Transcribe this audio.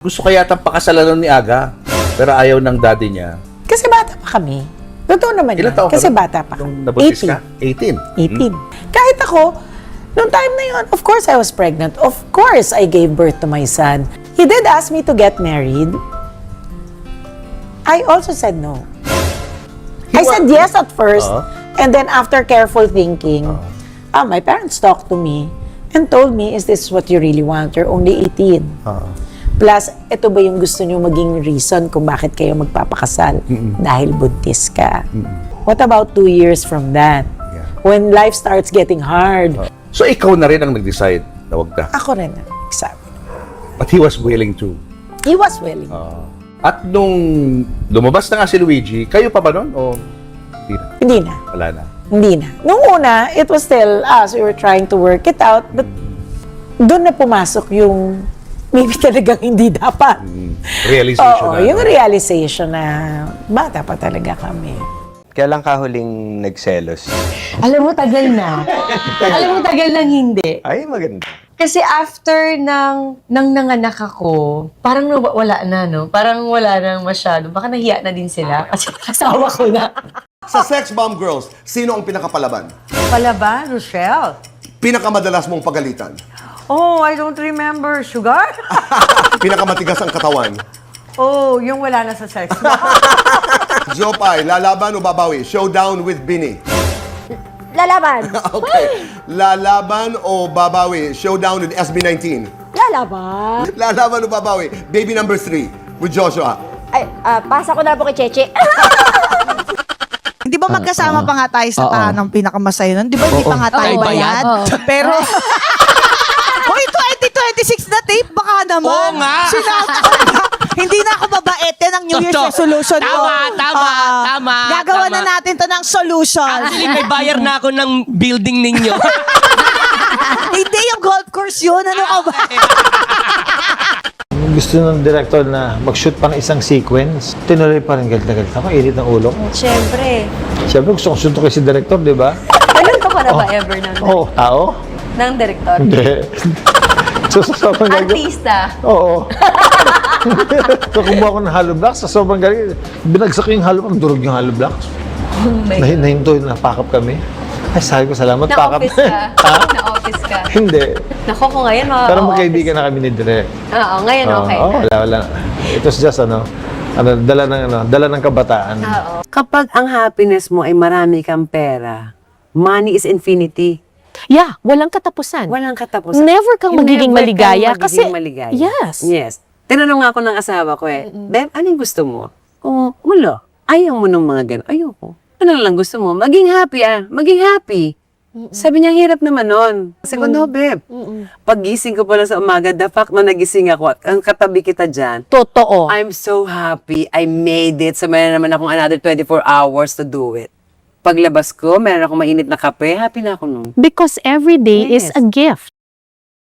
Gusto kaya yata pakasalan ni Aga, pero ayaw ng daddy niya. Kasi bata pa kami. Totoo naman Ilan yun. taon Kasi ka bata pa nung kami. nabuntis ka? 18. 18. Kahit ako, noong time na yun, of course I was pregnant. Of course I gave birth to my son. He did ask me to get married. I also said no. I said yes at first. And then after careful thinking, my parents talked to me and told me, is this what you really want? You're only 18. Plus, ito ba yung gusto nyo maging reason kung bakit kayo magpapakasal? Dahil buntis ka. What about 2 years from that? Yeah. When life starts getting hard, So ikaw na rin ang nag-decide na wag na. ako rin ang nagsabi. But he was willing to. He was willing. At nung lumabas na nga si Luigi, kayo pa ba nun? O hindi na? Hindi na. Wala na. Hindi na. Nung una, it was still us. We were trying to work it out. But doon na pumasok yung maybe talagang hindi dapat. Realization Oo, na. yung realization na bata pa talaga kami. Kailan ka huling nagselos? Alam mo, tagal na. Alam mo, tagal nang hindi. Ay, maganda. Kasi after nang nanganak ako, parang wala na, no? Parang wala na masyado. Baka nahiya na din sila kasi asawa ko na. Sa Sex Bomb Girls, sino ang pinakapalaban? Palaban, Rochelle. Pinakamadalas mong pagalitan? Oh, I don't remember. Sugar? Pinakamatigas ang katawan? Oh, yung wala na sa sex mo. Jopay, lalaban o babawi? Showdown with Bini. Lalaban. Okay. Lalaban o babawi? Showdown with SB19. Lalaban. Lalaban o babawi? Baby number 3 with Joshua. Ay, pasa ko na po kay Cheche. Di ba magkasama pa nga tayo sa tahanang pinakamasaya nun? Di ba hindi pa nga tayo bayad? Pero, hoy, 2026 na tape, baka naman. Oo nga. Sinabi ko na, hindi na ako babait. Yan ang New Year's resolution ko. Tama. Gagawa na natin to ng solution. Actually, may bayar na ako ng building ninyo. Hindi yung golf course yun. Ano ka ba? Gusto ng director na mag-shoot pa ng isang sequence, tinuloy pa rin galit ako, init ng ulo. Siyempre. Siyempre, gusto kong suntok si director, di ba? Ganun ka pa na ba ever ng, Oo. Tao? ng direktor? Hindi. So, sa sobrang galing. Artista. Oo. So, kumuha ko ng hollow blocks, sa sobrang galing, binagsak ko yung hollow blocks, durog yung hollow blocks. Nahinto, napakap kami. Ay, sabi ko, salamat, pakap. Na-office ka? Ha? Na-office ka? Hindi. Nako, kung ngayon Pero magkaibigan na kami ni Direk. Oo, ngayon okay. Wala. It was just, dala ng kabataan. Kapag ang happiness mo ay marami kang pera, money is infinity. Yeah, walang katapusan. Walang katapusan. Never kang magiging Never maligaya. kang Kasi, magiging maligaya. yes. Tinanong ako ng asawa ko Beb, anong gusto mo? Kung wala, ayaw mo ng mga gano'n. Ayoko. Ano lang gusto mo? Maging happy Maging happy. Sabi niya, hirap naman nun. Kasi ko, no, Beb. Paggising ko pala sa umaga, the fact na nagising ako at ang katabi kita dyan, Totoo. I'm so happy. I made it. So, meron naman akong another 24 hours to do it. Paglabas ko, meron akong mainit na kape. Happy na ako nun. Because every day is Yes. a gift.